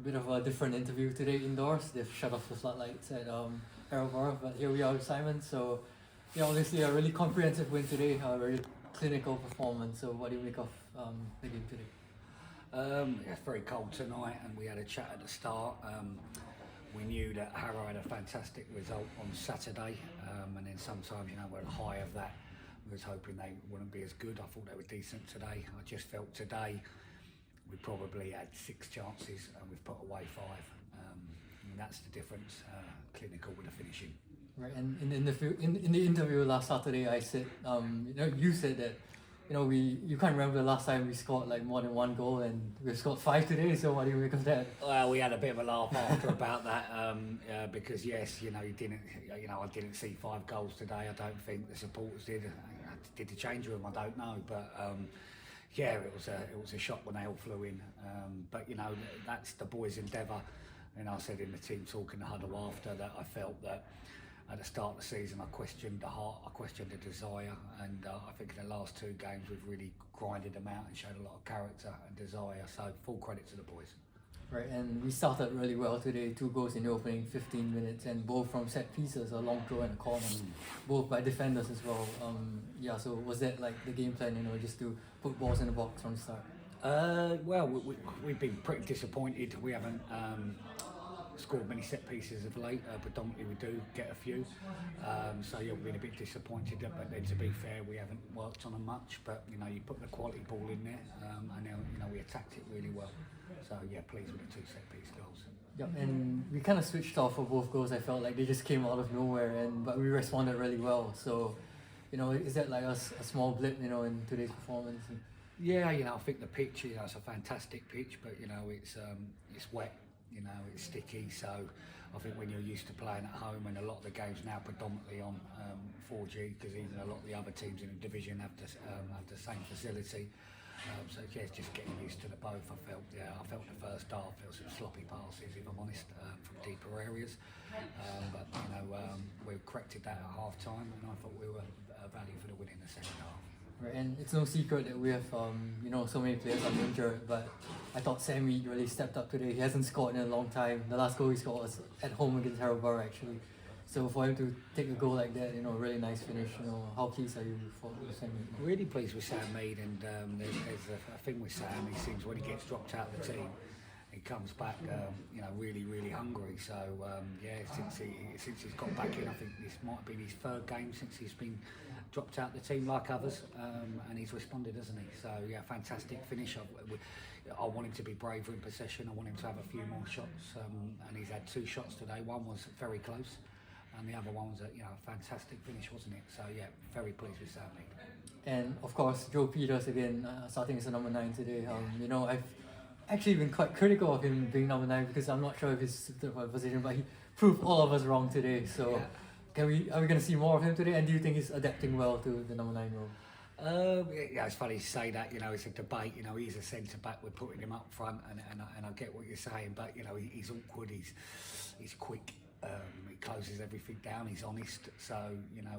bit of a different interview today indoors. They've shut off the floodlights at Harrow Borough, but here we are with Simon. So, yeah, obviously a really comprehensive win today, a very clinical performance. So, what do you make of the game today? It's very cold tonight, and we had a chat at the start. We knew that Harrow had a fantastic result on Saturday, and then sometimes, we're at the high of that. We was hoping they wouldn't be as good. I thought they were decent today. I just felt today we probably had 6 chances and we've put away 5. And that's the difference. Clinical with the finishing. Right, and in the interview last Saturday, I said, you said that, you can't remember the last time we scored like more than 1 goal, and we've scored 5 today. So what do you make of that? Well, we had a bit of a laugh after about that because yes, you didn't, I didn't see 5 goals today. I don't think the supporters did. Did the change room? I don't know, but yeah, it was a shock when they all flew in. But that's the boys' endeavour. And I said in the team talk in the huddle after that, I felt that at the start of the season I questioned the heart, I questioned the desire, and I think in the last 2 games we've really grinded them out and showed a lot of character and desire. So full credit to the boys. Right, and we started really well today. 2 goals in the opening 15 minutes, and both from set pieces, a long throw and a corner, both by defenders as well. So was that like the game plan, just to put balls in the box from the start? Well, we've been pretty disappointed. We haven't scored many set pieces of late. Predominantly we do get a few. So yeah, we've been a bit disappointed. But then to be fair, we haven't worked on them much. But you put the quality ball in there, and now we attacked it really well. So yeah, pleased with the 2 set piece goals. Yep, and we kind of switched off for both goals. I felt like they just came out of nowhere, but we responded really well. So, is that like a small blip, in today's performance? Yeah, I think the pitch, it's a fantastic pitch, but it's wet, it's sticky. So I think when you're used to playing at home, and a lot of the games now predominantly on 4G, because even a lot of the other teams in the division have the same facility. So yeah, it's just getting used to the both. I felt the first half there was some sloppy passes, if I'm honest, from deeper areas. But we corrected that at half time, and I thought we were value for the win in the second half. Right, and it's no secret that we have so many players are injured, but I thought Sam Reid really stepped up today. He hasn't scored in a long time. The last goal he scored was at home against Harrow Borough actually. So for him to take a goal like that, really nice finish. How pleased are you for Sam Reid? Really pleased with Sam Reid, and there's a thing with Sam. He seems when he gets dropped out of the team, he comes back, really, really hungry. So since he's got back in, I think this might have been his 3rd game since he's been dropped out of the team like others, and he's responded, hasn't he? So yeah, fantastic finish. I want him to be braver in possession. I want him to have a few more shots, and he's had 2 shots today. One was very close, and the other one was a fantastic finish, wasn't it? So yeah, very pleased with Sam Reid. And of course, Joe Peters again, starting as a number 9 today. I've actually been quite critical of him being number 9 because I'm not sure if he's suited for the position, but he proved all of us wrong today. So yeah. Are we going to see more of him today? And do you think he's adapting well to the number 9 role? Yeah, it's funny to say that. It's a debate. He's a centre back. We're putting him up front, and I get what you're saying. But he's awkward. He's quick. He closes everything down. He's honest. So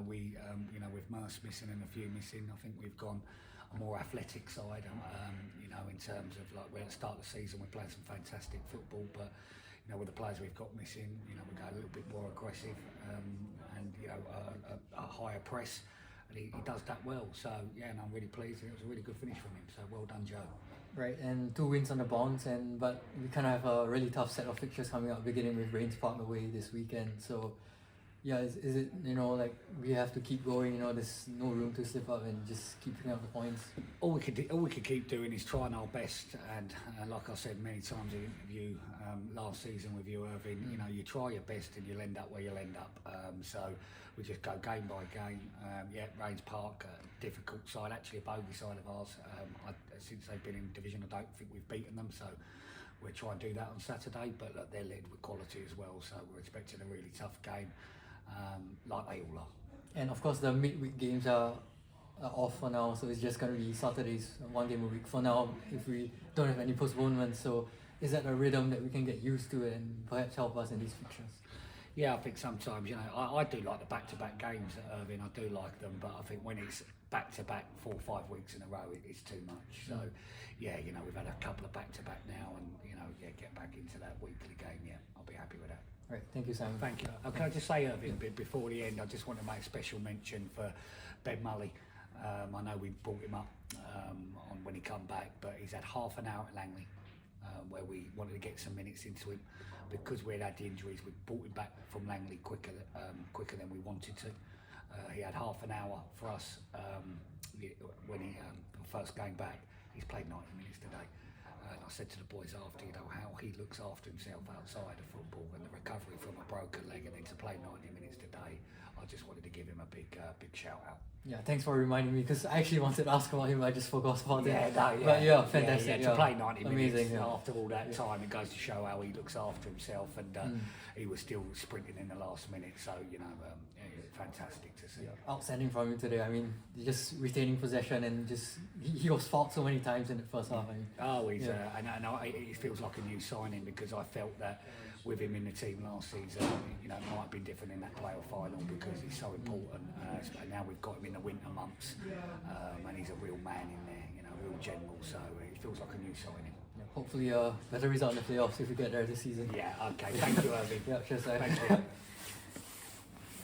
with Merce missing and a few missing, I think we've gone a more athletic side. In terms of like we're at the start of the season, we're playing some fantastic football, but with the players we've got missing, we go a little bit more aggressive and a higher press. And he does that well. So yeah, and I'm really pleased. It was a really good finish from him. So well done, Joe. Right, and 2 wins on the bounce, but we kind of have a really tough set of fixtures coming up, beginning with Rains Park away this weekend. So yeah, is it like we have to keep going? There's no room to slip up and just keep picking up the points. All we could keep doing is trying our best, and like I said many times in the interview last season with you, Irvin, you try your best and you'll end up where you'll end up. So we just go game by game. Rains Park, difficult side, actually a bogey side of ours. Since they've been in division, I don't think we've beaten them. So we'll try and do that on Saturday. But look, they're led with quality as well, so we're expecting a really tough game. Like they all are. And of course the midweek games are off for now, so it's just going to be Saturdays, 1 game a week for now if we don't have any postponements. So is that a rhythm that we can get used to and perhaps help us in these fixtures? Yeah, I think sometimes, you know, I do like the back-to-back games at Irving. I do like them, but I think when it's back-to-back 4 or 5 weeks in a row, it's too much. So, yeah, you know, we've had a couple of back-to-back now, and you know, yeah, get back into that weekly game. Yeah, I'll be happy with that. Right, thank you, Simon. Thank you. Can I just say, Irving, before the end, I just want to make a special mention for Ben Mully. I know we brought him up on when he come back, but he's had half an hour at Langley where we wanted to get some minutes into him. Because we had the injuries, we brought him back from Langley quicker than we wanted to. He had half an hour for us when he first came back. He's played 90 minutes today. And I said to the boys after, you know, how he looks after himself outside of football and the recovery from a broken leg, and then to play 90 minutes today, I just wanted to give him a big shout out. Yeah, thanks for reminding me, because I actually wanted to ask about him. I just forgot about it. No, But yeah, fantastic. To play 90 amazing, minutes yeah. after all that time, it goes to show how he looks after himself, and he was still sprinting in the last minute. So you know, fantastic to see. Outstanding from him today. I mean, just retaining possession, and just he was fought so many times in the first half. I mean, he's it feels like a new signing, because I felt that with him in the team last season, you know, it might have been different in that playoff final because he's so important. And now we've got him in the winter months, and he's a real man in there, you know, real general. So it feels like a new signing. yeah, hopefully a better result in the playoffs if we get there this season. Yeah. Okay. Thank you, Irving. Yeah, cheers, Thank you.